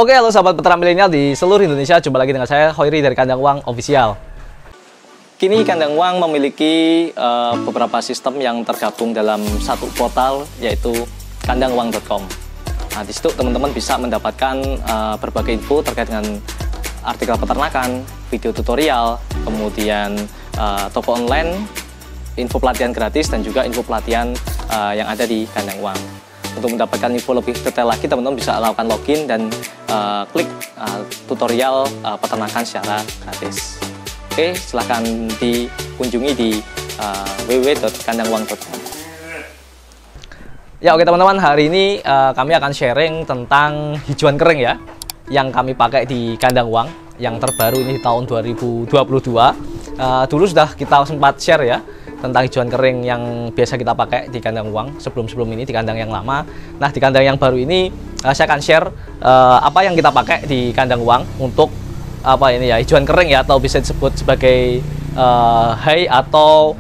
Oke, halo sahabat peternak milenial di seluruh Indonesia. Jumpa lagi dengan saya, Hoiri dari Kandang Uang Official. Kini Kandang Uang memiliki beberapa sistem yang tergabung dalam satu portal, yaitu kandanguang.com. Nah, di situ teman-teman bisa mendapatkan berbagai info terkait dengan artikel peternakan, video tutorial, kemudian toko online, info pelatihan gratis, dan juga info pelatihan yang ada di Kandang Uang. Untuk mendapatkan info lebih detail lagi, teman-teman bisa lakukan login dan klik tutorial peternakan secara gratis. Oke, silahkan dikunjungi di www.kandanguang.com. Ya, oke teman-teman, hari ini kami akan sharing tentang hijauan kering ya, yang kami pakai di Kandang Uang, yang terbaru ini tahun 2022. Dulu sudah kita sempat share ya tentang hijauan kering yang biasa kita pakai di Kandang Uang sebelum ini di kandang yang lama. Nah, di kandang yang baru ini saya akan share apa yang kita pakai di Kandang Uang untuk apa ini ya, hijauan kering ya, atau bisa disebut sebagai hay atau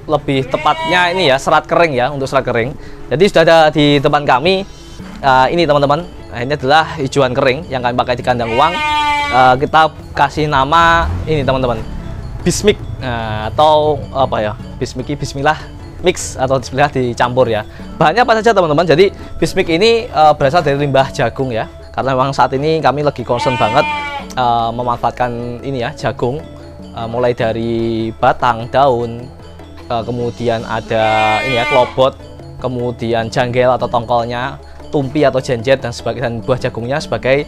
lebih tepatnya ini ya, serat kering ya, untuk serat kering. Jadi sudah ada di depan kami ini teman-teman. Ini adalah hijauan kering yang kami pakai di Kandang Uang. Kita kasih nama ini teman-teman, Bismik, atau apa ya, Bismillah mix atau Bismillah dicampur ya. Bahannya apa saja teman-teman? Jadi Bismik ini berasal dari limbah jagung ya, karena memang saat ini kami lagi concern banget memanfaatkan ini ya, jagung, mulai dari batang, daun, kemudian ada ini ya, klobot, kemudian janggel atau tongkolnya, tumpi atau jenjet, dan buah jagungnya sebagai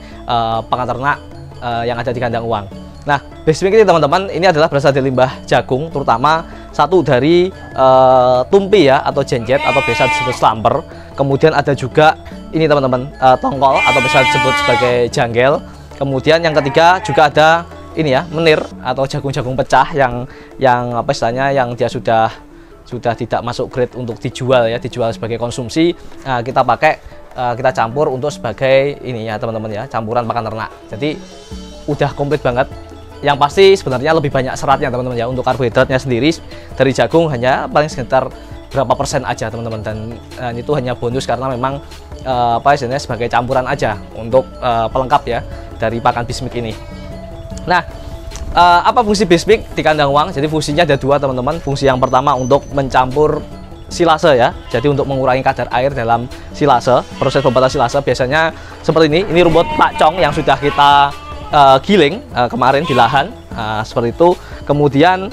pakan ternak yang ada di Kandang Uang. Nah, Bismik ini teman-teman, ini adalah berasal dari limbah jagung, terutama satu dari tumpi ya, atau jenjet, atau biasa disebut slumper. Kemudian ada juga ini teman-teman, tongkol atau biasa disebut sebagai janggel. Kemudian yang ketiga juga ada ini ya, menir atau jagung-jagung pecah yang apa istilahnya, yang dia sudah tidak masuk grade untuk dijual ya, dijual sebagai konsumsi. Nah, kita pakai, kita campur untuk sebagai ini ya teman-teman ya, campuran pakan ternak. Jadi udah komplit banget. Yang pasti sebenarnya lebih banyak seratnya teman-teman ya. Untuk karbohidratnya sendiri dari jagung hanya paling sekitar berapa persen aja teman-teman, dan itu hanya bonus karena memang apa istilahnya, sebagai campuran aja untuk pelengkap ya dari pakan Bismik ini. Nah, apa fungsi Bismik di Kandang Uang? Jadi fungsinya ada dua teman-teman. Fungsi yang pertama untuk mencampur silase ya, jadi untuk mengurangi kadar air dalam silase. Proses pembuatan silase biasanya seperti ini. Ini rumput pakcong yang sudah kita giling kemarin di lahan, seperti itu. Kemudian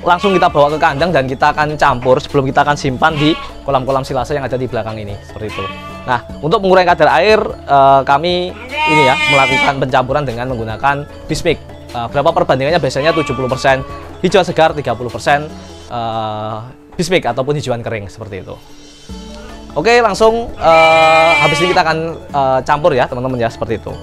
langsung kita bawa ke kandang dan kita akan campur sebelum kita akan simpan di kolam-kolam silase yang ada di belakang ini, seperti itu. Nah, untuk mengurangi kadar air, kami ini ya melakukan pencampuran dengan menggunakan Bismik. Berapa perbandingannya? Biasanya 70% hijauan segar, 30% Bismik ataupun hijauan kering, seperti itu. Oke, langsung habis ini kita akan campur ya teman-teman ya, seperti itu.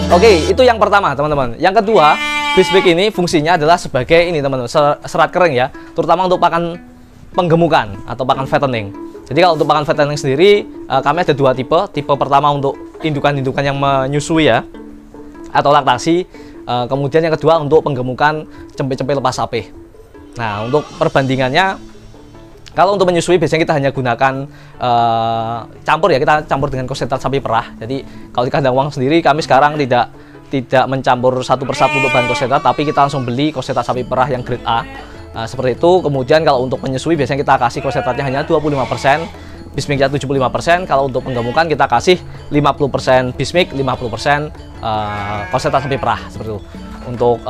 Oke, itu yang pertama teman-teman. Yang kedua, Bismik ini fungsinya adalah sebagai ini teman-teman, serat kering ya, terutama untuk pakan penggemukan atau pakan fattening. Jadi kalau untuk pakan fattening sendiri, kami ada dua tipe. Tipe pertama untuk indukan-indukan yang menyusui ya, atau laktasi. Kemudian yang kedua untuk penggemukan cempe-cempe lepas sapi. Nah, untuk perbandingannya, kalau untuk menyusui biasanya kita hanya gunakan campur ya, kita campur dengan konsentrat sapi perah. Jadi kalau di Kandang Uang sendiri, kami sekarang tidak mencampur satu persatu untuk bahan konsentrat, tapi kita langsung beli konsentrat sapi perah yang grade A. Seperti itu. Kemudian kalau untuk menyusui biasanya kita kasih konsentratnya hanya 25%, Bismiknya 75%. Kalau untuk penggemukan kita kasih 50% Bismik, 50% konsentrat sapi perah, seperti itu. Untuk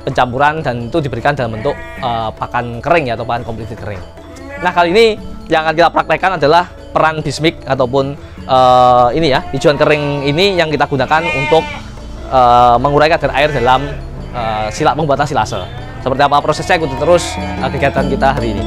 pencampuran, dan itu diberikan dalam bentuk pakan kering ya, atau pakan komplit kering. Nah, kali ini yang akan kita praktekkan adalah peran bismik ataupun ini ya, hijauan kering ini yang kita gunakan untuk mengurai kadar air dalam pembuatan silase. Seperti apa prosesnya, ikuti terus kegiatan kita hari ini.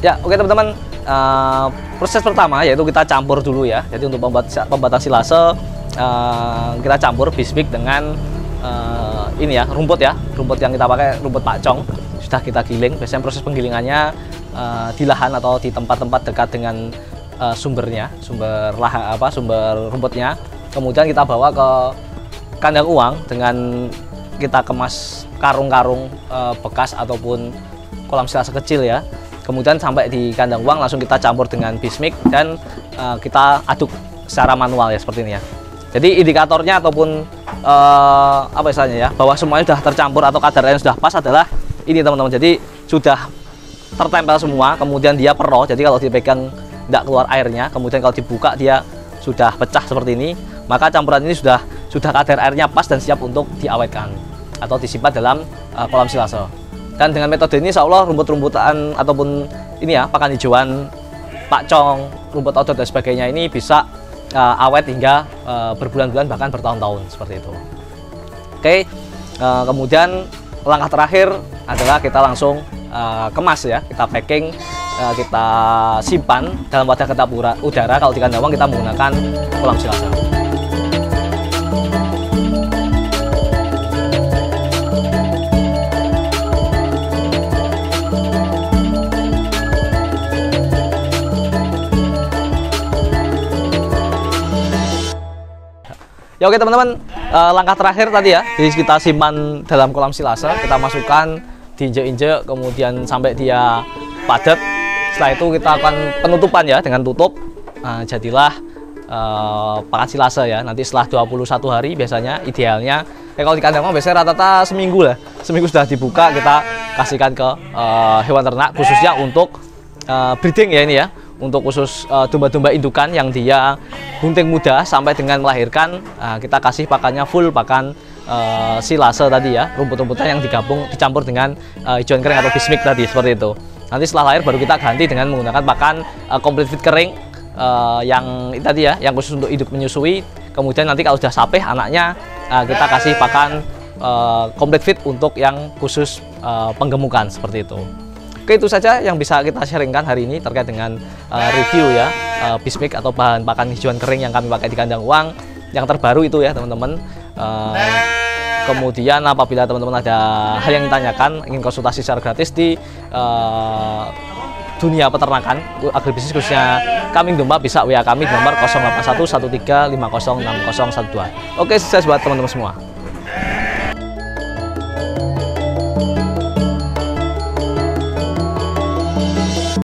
Ya, oke teman-teman, proses pertama yaitu kita campur dulu ya. Jadi untuk pembuatan silase kita campur bismik dengan ini ya, rumput yang kita pakai rumput pakcong, sudah kita giling. Biasanya proses penggilingannya di lahan atau di tempat-tempat dekat dengan sumber rumputnya. Kemudian kita bawa ke kandang uang dengan kita kemas karung-karung bekas ataupun kolam silase kecil ya. Kemudian sampai di kandang uang langsung kita campur dengan bismik dan kita aduk secara manual ya, seperti ini ya. Jadi indikatornya ataupun apa istilahnya ya, bahwa semuanya sudah tercampur atau kadar airnya sudah pas adalah ini teman-teman. Jadi sudah tertempel semua, kemudian dia peroh. Jadi kalau dipegang tidak keluar airnya, kemudian kalau dibuka dia sudah pecah seperti ini, maka campuran ini sudah kadar airnya pas dan siap untuk diawetkan atau disimpan dalam kolam silase. Dan dengan metode ini insya Allah rumput-rumputan ataupun ini ya, pakan hijauan, pakcong, rumput odot dan sebagainya ini bisa awet hingga berbulan-bulan bahkan bertahun-tahun seperti itu. Oke, kemudian langkah terakhir adalah kita langsung kemas ya, kita packing, kita simpan dalam wadah ketap udara. Kalau di kandang uang kita menggunakan kolam silase. Ya oke teman-teman, langkah terakhir tadi ya, jadi kita simpan dalam kolam silase, kita masukkan, diinjek-injek, kemudian sampai dia padat. Setelah itu kita akan penutupan ya, dengan tutup. Jadilah pakan silase ya, nanti setelah 21 hari biasanya idealnya. Kalau di kandang biasanya rata-rata seminggu lah, seminggu sudah dibuka, kita kasihkan ke hewan ternak, khususnya untuk breeding ya ini ya. Untuk khusus domba-domba indukan yang dia bunting muda sampai dengan melahirkan, kita kasih pakannya full pakan silase tadi ya, rumput-rumputnya yang dicampur dengan hijauan kering atau bismik tadi, seperti itu. Nanti setelah lahir baru kita ganti dengan menggunakan pakan complete feed kering yang tadi ya, yang khusus untuk hidup menyusui. Kemudian nanti kalau sudah sapeh anaknya, kita kasih pakan complete feed untuk yang khusus penggemukan, seperti itu. Oke, itu saja yang bisa kita sharingkan hari ini terkait dengan review ya, bismik atau bahan pakan hijauan kering yang kami pakai di kandang uang yang terbaru itu ya teman-teman. Kemudian apabila teman-teman ada hal yang ditanyakan, ingin konsultasi secara gratis di dunia peternakan agribisnis khususnya kambing domba, bisa WA kami di nomor 081135060012. Oke, sukses buat teman-teman semua.